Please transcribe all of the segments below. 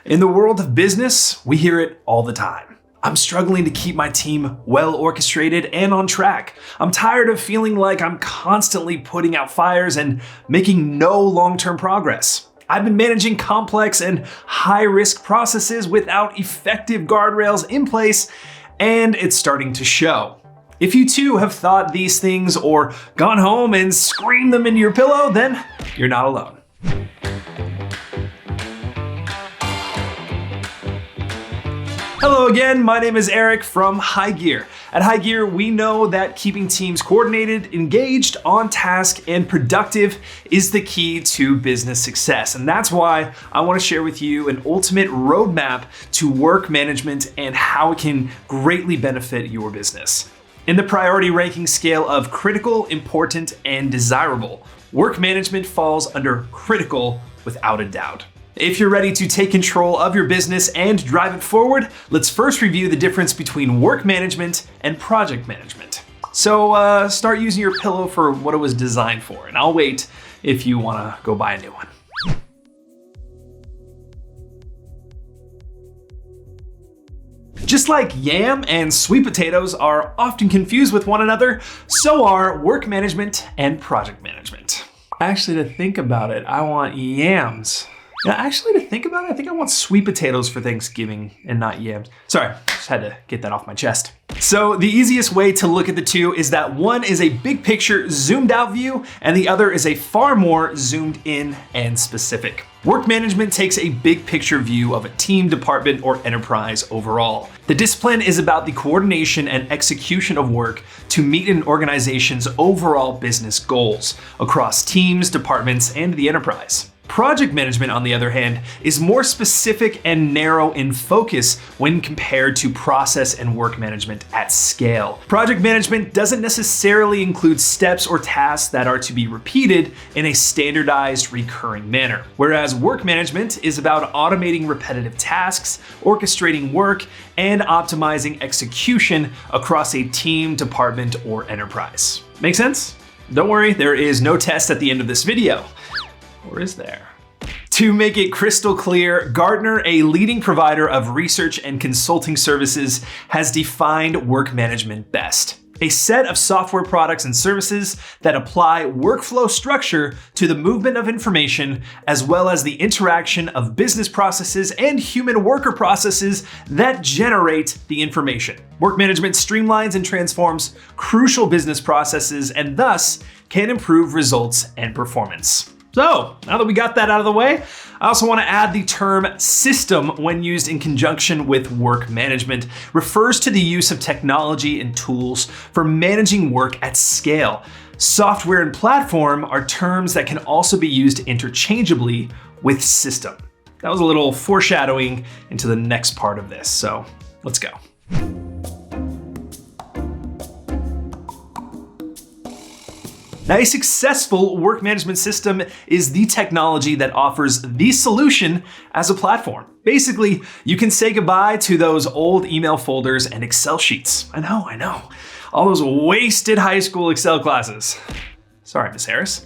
In the world of business, we hear it all the time. I'm struggling to keep my team well orchestrated and on track. I'm tired of feeling like I'm constantly putting out fires and making no long-term progress. I've been managing complex and high-risk processes without effective guardrails in place, and it's starting to show. If you too have thought these things or gone home and screamed them into your pillow, then you're not alone. Hello again, my name is Eric from HighGear. At HighGear, we know that keeping teams coordinated, engaged, on task, and productive is the key to business success. And that's why I want to share with you an ultimate roadmap to work management and how it can greatly benefit your business. In the priority ranking scale of critical, important, and desirable, work management falls under critical without a doubt. If you're ready to take control of your business and drive it forward, let's first review the difference between work management and project management. So start using your pillow for what it was designed for, and I'll wait if you want to go buy a new one. Just like yam and sweet potatoes are often confused with one another, so are work management and project management. Actually, to think about it, I want yams. I think I want sweet potatoes for Thanksgiving and not yams. Sorry, just had to get that off my chest. So the easiest way to look at the two is that one is a big picture zoomed out view and the other is a far more zoomed in and specific. Work management takes a big picture view of a team, department, or enterprise overall. The discipline is about the coordination and execution of work to meet an organization's overall business goals across teams, departments, and the enterprise. Project management, on the other hand, is more specific and narrow in focus when compared to process and work management at scale. Project management doesn't necessarily include steps or tasks that are to be repeated in a standardized, recurring manner, whereas work management is about automating repetitive tasks, orchestrating work, and optimizing execution across a team, department, or enterprise. Make sense? Don't worry, there is no test at the end of this video. Or is there? To make it crystal clear, Gartner, a leading provider of research and consulting services, has defined work management best. A set of software products and services that apply workflow structure to the movement of information, as well as the interaction of business processes and human worker processes that generate the information. Work management streamlines and transforms crucial business processes and thus can improve results and performance. So, now that we got that out of the way, I also want to add the term system when used in conjunction with work management refers to the use of technology and tools for managing work at scale. Software and platform are terms that can also be used interchangeably with system. That was a little foreshadowing into the next part of this, so let's go. Now, a successful work management system is the technology that offers the solution as a platform. Basically, you can say goodbye to those old email folders and Excel sheets. I know. All those wasted high school Excel classes. Sorry, Miss Harris.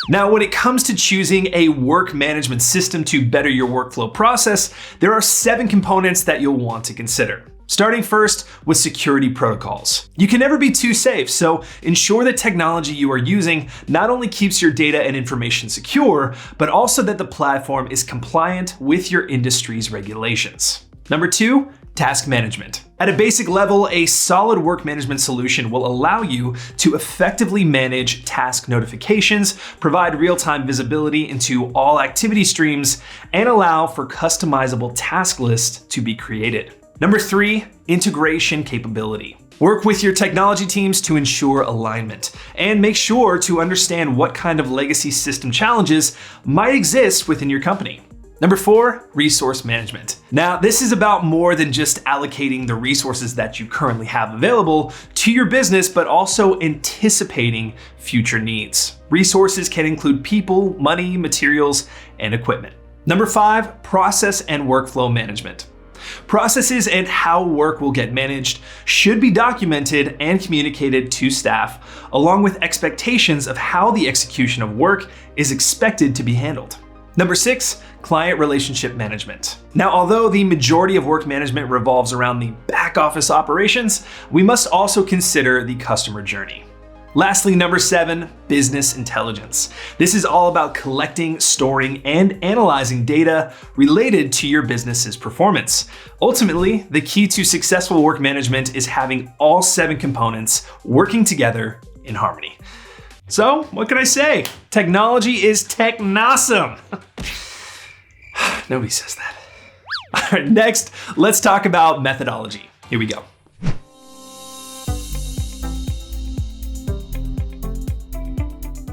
Now, when it comes to choosing a work management system to better your workflow process, there are 7 components that you'll want to consider. Starting first with security protocols. You can never be too safe, so ensure the technology you are using not only keeps your data and information secure, but also that the platform is compliant with your industry's regulations. Number 2, task management. At a basic level, a solid work management solution will allow you to effectively manage task notifications, provide real-time visibility into all activity streams, and allow for customizable task lists to be created. Number 3, integration capability. Work with your technology teams to ensure alignment and make sure to understand what kind of legacy system challenges might exist within your company. Number 4, resource management. Now, this is about more than just allocating the resources that you currently have available to your business, but also anticipating future needs. Resources can include people, money, materials, and equipment. Number 5, process and workflow management. Processes and how work will get managed should be documented and communicated to staff, along with expectations of how the execution of work is expected to be handled. Number 6, client relationship management. Now, although the majority of work management revolves around the back office operations, we must also consider the customer journey. Lastly, number 7, business intelligence. This is all about collecting, storing, and analyzing data related to your business's performance. Ultimately, the key to successful work management is having all 7 components working together in harmony. So, what can I say? Technology is technosome. Nobody says that. All right, next, let's talk about methodology. Here we go.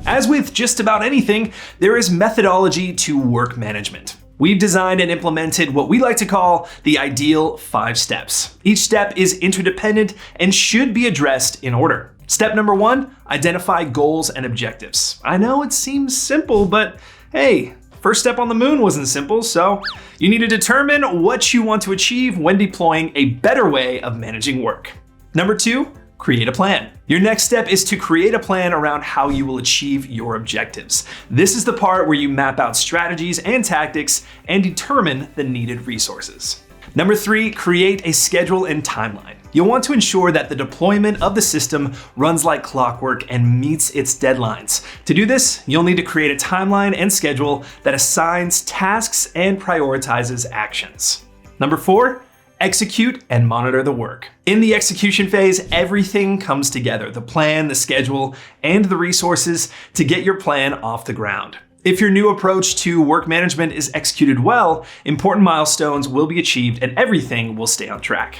As with just about anything, there is methodology to work management. We've designed and implemented what we like to call the ideal 5 steps. Each step is interdependent and should be addressed in order. Step number 1, identify goals and objectives. I know it seems simple, but hey, first step on the moon wasn't simple, so you need to determine what you want to achieve when deploying a better way of managing work. Number 2, create a plan. Your next step is to create a plan around how you will achieve your objectives. This is the part where you map out strategies and tactics and determine the needed resources. Number 3, create a schedule and timeline. You'll want to ensure that the deployment of the system runs like clockwork and meets its deadlines. To do this, you'll need to create a timeline and schedule that assigns tasks and prioritizes actions. Number 4, execute and monitor the work. In the execution phase, everything comes together: the plan, the schedule, and the resources to get your plan off the ground. If your new approach to work management is executed well, important milestones will be achieved and everything will stay on track.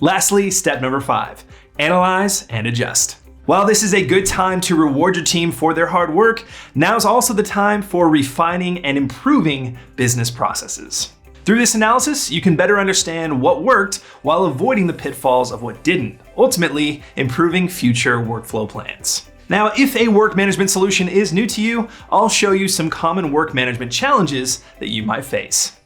Lastly, step number 5, analyze and adjust. While this is a good time to reward your team for their hard work, now's also the time for refining and improving business processes. Through this analysis, you can better understand what worked while avoiding the pitfalls of what didn't, ultimately improving future workflow plans. Now, if a work management solution is new to you, I'll show you some common work management challenges that you might face.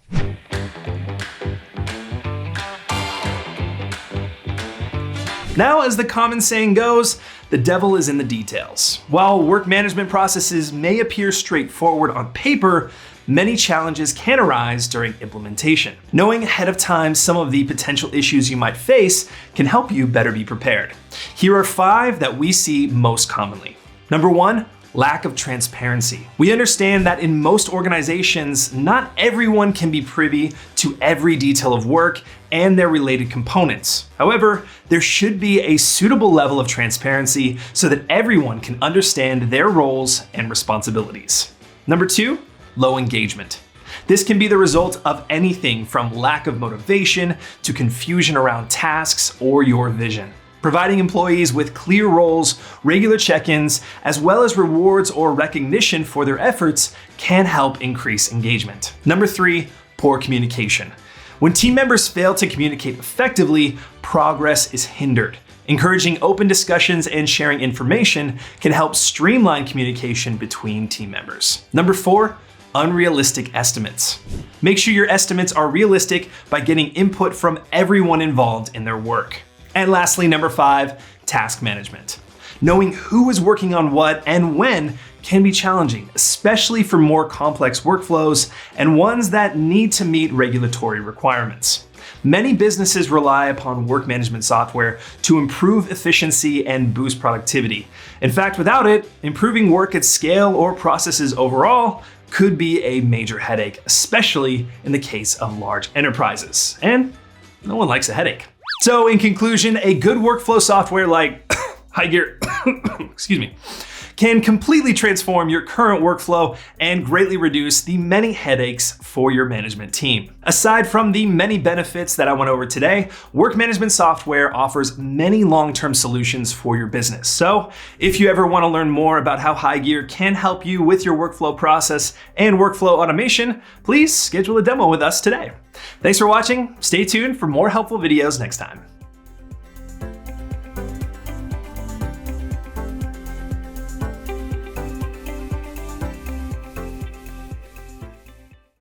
Now, as the common saying goes, the devil is in the details. While work management processes may appear straightforward on paper, many challenges can arise during implementation. Knowing ahead of time some of the potential issues you might face can help you better be prepared. Here are 5 that we see most commonly. Number 1, lack of transparency. We understand that in most organizations, not everyone can be privy to every detail of work and their related components. However, there should be a suitable level of transparency so that everyone can understand their roles and responsibilities. Number 2, low engagement. This can be the result of anything from lack of motivation to confusion around tasks or your vision. Providing employees with clear roles, regular check-ins, as well as rewards or recognition for their efforts can help increase engagement. Number 3, poor communication. When team members fail to communicate effectively, progress is hindered. Encouraging open discussions and sharing information can help streamline communication between team members. Number 4, unrealistic estimates. Make sure your estimates are realistic by getting input from everyone involved in their work. And lastly, number 5, task management. Knowing who is working on what and when can be challenging, especially for more complex workflows and ones that need to meet regulatory requirements. Many businesses rely upon work management software to improve efficiency and boost productivity. In fact, without it, improving work at scale or processes overall could be a major headache, especially in the case of large enterprises. And no one likes a headache. So in conclusion, a good workflow software like HighGear, can completely transform your current workflow and greatly reduce the many headaches for your management team. Aside from the many benefits that I went over today, work management software offers many long-term solutions for your business. So if you ever want to learn more about how HighGear can help you with your workflow process and workflow automation, please schedule a demo with us today. Thanks for watching. Stay tuned for more helpful videos next time.